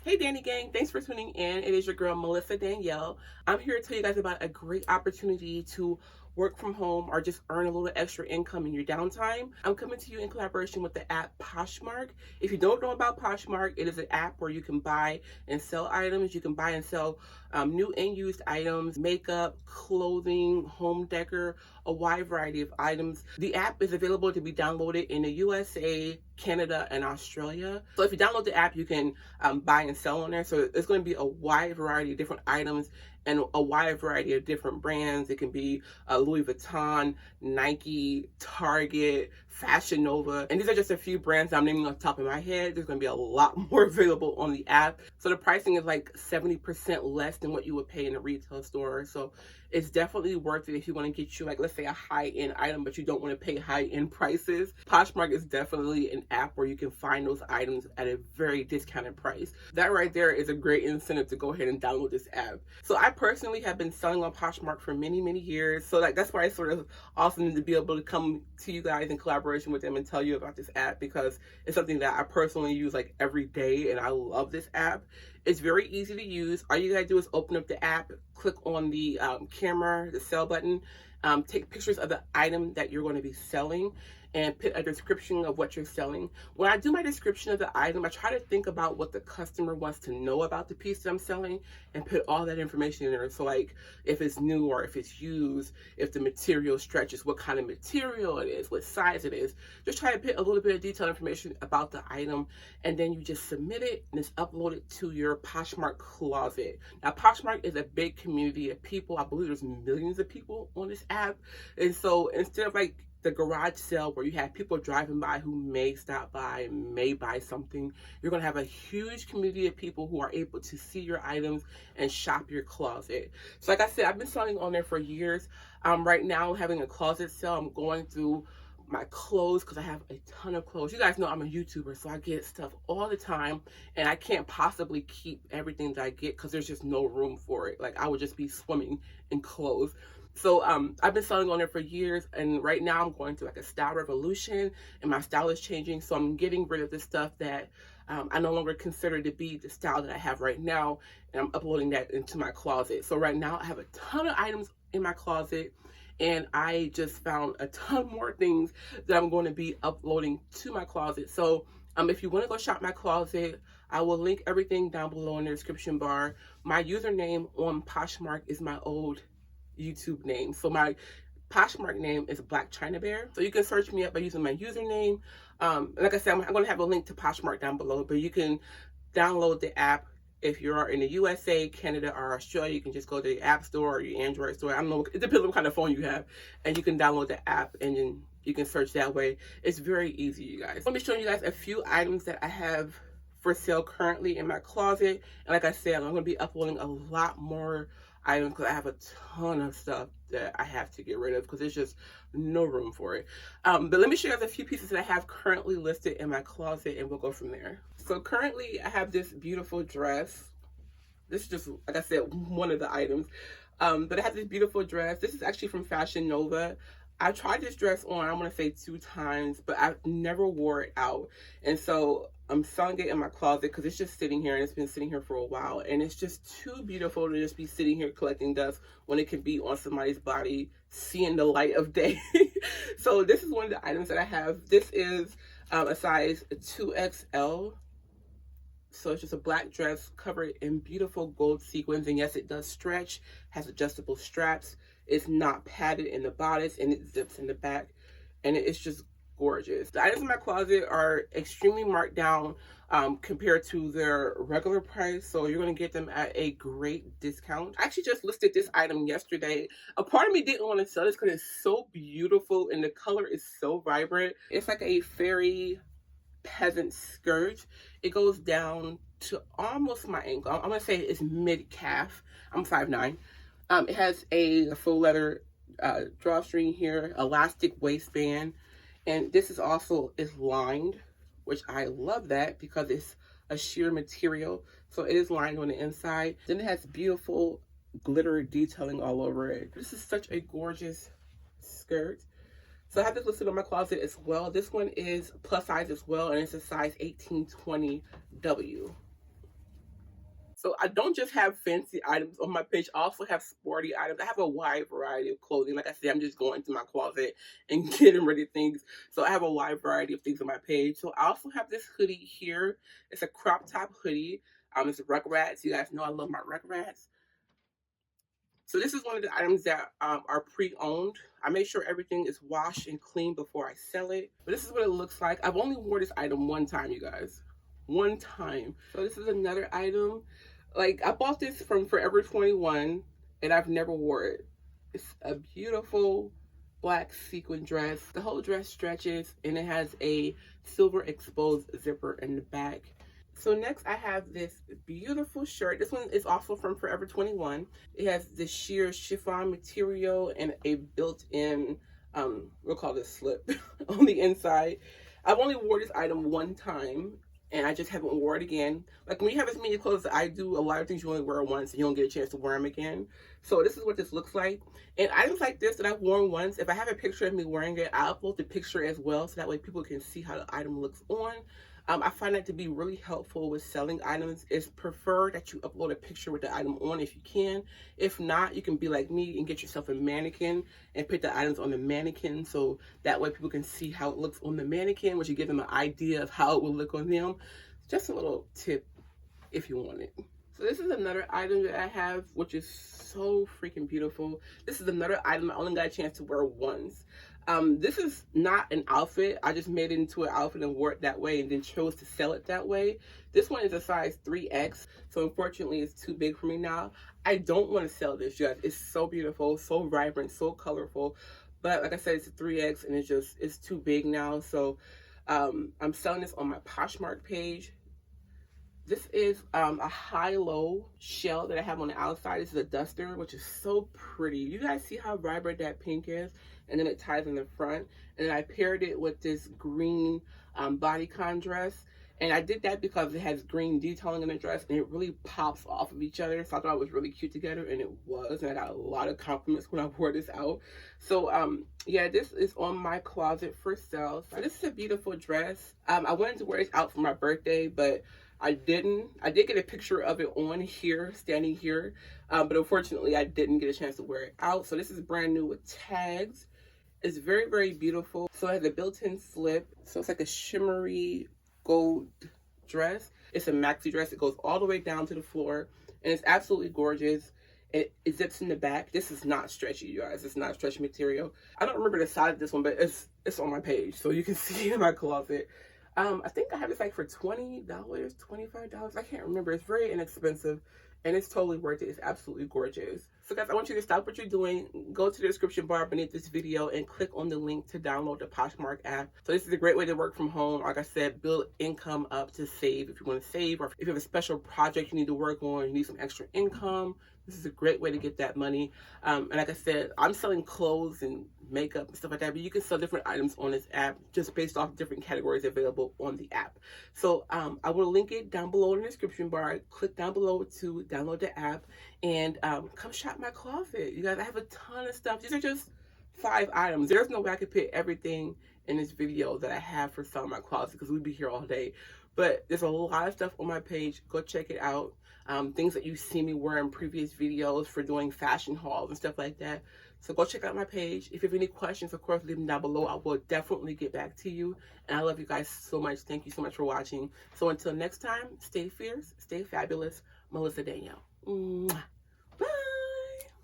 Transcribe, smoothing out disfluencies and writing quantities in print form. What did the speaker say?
Hey Danny Gang, thanks for tuning in. It is your girl Melissa Danielle. I'm here to tell you guys about a great opportunity to work from home or just earn a little extra income in your downtime. I'm coming to you in collaboration with the app Poshmark. If you don't know about Poshmark, it is an app where you can buy and sell items. You can buy and sell new and used items, makeup, clothing, home decor, a wide variety of items. The app is available to be downloaded in the USA, Canada, and Australia. So if you download the app, you can buy and sell on there. So it's going to be a wide variety of different items and a wide variety of different brands. It can be Louis Vuitton, Nike, Target, Fashion Nova. And these are just a few brands I'm naming off the top of my head. There's going to be a lot more available on the app. So the pricing is like 70% less than what you would pay in a retail store. So it's definitely worth it if you want to get you, like, let's say a high-end item, but you don't want to pay high-end prices. Poshmark is definitely an app where you can find those items at a very discounted price. That right there is a great incentive to go ahead and download this app. So I personally have been selling on Poshmark for many, many years. So like that's why it's sort of awesome to be able to come to you guys in collaboration with them and tell you about this app, because it's something that I personally use like every day, and I love this app. It's very easy to use. All you gotta do is open up the app, click on the camera, the sell button, take pictures of the item that you're going to be selling, and put a description of what you're selling. When I do my description of the item, I try to think about what the customer wants to know about the piece that I'm selling and put all that information in there. So like if it's new or if it's used, if the material stretches, what kind of material it is, what size it is. Just try to put a little bit of detailed information about the item, and then you just submit it and it's uploaded to your Poshmark closet. Now Poshmark is a big community of people. I believe there's millions of people on this app. And so instead of like the garage sale where you have people driving by who may stop by and may buy something, you're going to have a huge community of people who are able to see your items and shop your closet. So like I said, I've been selling on there for years. Right now I'm having a closet sale. I'm going through my clothes because I have a ton of clothes. You guys know I'm a YouTuber, so I get stuff all the time, and I can't possibly keep everything that I get because there's just no room for it. Like I would just be swimming in clothes. So I've been selling on there for years, and right now I'm going through like a style revolution, and my style is changing. So I'm getting rid of the stuff that I no longer consider to be the style that I have right now, and I'm uploading that into my closet. So right now I have a ton of items in my closet, and I just found a ton more things that I'm going to be uploading to my closet. So if you want to go shop my closet, I will link everything down below in the description bar. My username on Poshmark is my old YouTube name. So my Poshmark name is Black China Bear. So you can search me up by using my username. Like I said, I'm going to have a link to Poshmark down below, but you can download the app. If you are in the USA, Canada, or Australia, you can just go to the App Store or your Android store. I don't know, it depends on what kind of phone you have. And you can download the app and then you can search that way. It's very easy, you guys. Let me show you guys a few items that I have for sale currently in my closet. And like I said, I'm going to be uploading a lot more items because I have a ton of stuff that I have to get rid of because there's just no room for it. But let me show you guys a few pieces that I have currently listed in my closet, and we'll go from there. So currently I have this beautiful dress. This is just, like I said, one of the items. But I have this beautiful dress. This is actually from Fashion Nova. I tried this dress on, I want to say 2 times, but I never wore it out. And so I'm selling it in my closet because it's just sitting here, and it's been sitting here for a while. And it's just too beautiful to just be sitting here collecting dust when it can be on somebody's body, seeing the light of day. So this is one of the items that I have. This is a size 2XL. So it's just a black dress covered in beautiful gold sequins. And yes, it does stretch, has adjustable straps. It's not padded in the bodice, and it zips in the back. And it's just gorgeous. The items in my closet are extremely marked down compared to their regular price. So you're going to get them at a great discount. I actually just listed this item yesterday. A part of me didn't want to sell this because it's so beautiful and the color is so vibrant. It's like a fairy peasant skirt. It goes down to almost my ankle. I'm gonna say it's mid-calf. I'm 5'9". It has a faux leather drawstring here, elastic waistband, and this is also lined, which I love that because it's a sheer material. So it is lined on the inside. Then it has beautiful glitter detailing all over it. This is such a gorgeous skirt. So I have this listed on my closet as well. This one is plus size as well, and it's a size 18-20W. So I don't just have fancy items on my page. I also have sporty items. I have a wide variety of clothing. Like I said, I'm just going through my closet and getting ready things. So I have a wide variety of things on my page. So I also have this hoodie here. It's a crop top hoodie. It's Rugrats. You guys know I love my Rugrats. So this is one of the items that are pre-owned. I make sure everything is washed and clean before I sell it. But this is what it looks like. I've only worn this item one time, you guys. One time. So this is another item. Like, I bought this from Forever 21 and I've never wore it. It's a beautiful black sequin dress. The whole dress stretches and it has a silver exposed zipper in the back. So next I have this beautiful shirt. This one is also from Forever 21. It has the sheer chiffon material and a built-in, we'll call this slip on the inside. I've only wore this item one time and I just haven't worn it again. Like, when you have as many clothes as I do, a lot of things you only wear once and you don't get a chance to wear them again. So this is what this looks like. And items like this that I've worn once, if I have a picture of me wearing it, I'll upload the picture as well so that way people can see how the item looks on. I find that to be really helpful with selling items. It's preferred that you upload a picture with the item on if you can. If not, you can be like me and get yourself a mannequin and put the items on the mannequin so that way people can see how it looks on the mannequin, which will give them an idea of how it will look on them. Just a little tip if you want it. So this is another item that I have, which is so freaking beautiful. This is another item I only got a chance to wear once. This is not an outfit. I just made it into an outfit and wore it that way and then chose to sell it that way. This one is a size 3X, so unfortunately it's too big for me now. I don't want to sell this, you guys. It's so beautiful, so vibrant, so colorful. But like I said, it's a 3X and it's too big now. So I'm selling this on my Poshmark page. This is a high-low shell that I have on the outside. This is a duster, which is so pretty. You guys see how vibrant that pink is? And then it ties in the front. And then I paired it with this green bodycon dress. And I did that because it has green detailing in the dress and it really pops off of each other. So I thought it was really cute together, and it was. And I got a lot of compliments when I wore this out. So yeah, this is on my closet for sale. So this is a beautiful dress. I wanted to wear this out for my birthday, but I didn't. I did get a picture of it on here, standing here, but unfortunately I didn't get a chance to wear it out. So this is brand new with tags. It's very, very beautiful. So it has a built-in slip. So it's like a shimmery gold dress. It's a maxi dress. It goes all the way down to the floor, and it's absolutely gorgeous. It zips in the back. This is not stretchy, you guys. It's not stretchy material. I don't remember the size of this one, but it's on my page, so you can see it in my closet. I think I have this like for $20, $25. I can't remember. It's very inexpensive and it's totally worth it. It's absolutely gorgeous. So guys, I want you to stop what you're doing, go to the description bar beneath this video and click on the link to download the Poshmark app. So this is a great way to work from home. Like I said, build income up to save if you want to save, or if you have a special project you need to work on, you need some extra income. This is a great way to get that money. And like I said, I'm selling clothes and makeup and stuff like that, but you can sell different items on this app just based off different categories available on the app. So I will link it down below in the description bar. Click down below to download the app and come shop my closet. You guys, I have a ton of stuff. These are just 5 items. There's no way I could fit everything in this video that I have for selling my closet because we'd be here all day. But there's a lot of stuff on my page. Go check it out. Things that you've seen me wear in previous videos for doing fashion hauls and stuff like that. So go check out my page. If you have any questions, of course, leave them down below. I will definitely get back to you. And I love you guys so much. Thank you so much for watching. So until next time, stay fierce, stay fabulous. Melissa Danielle. Mwah.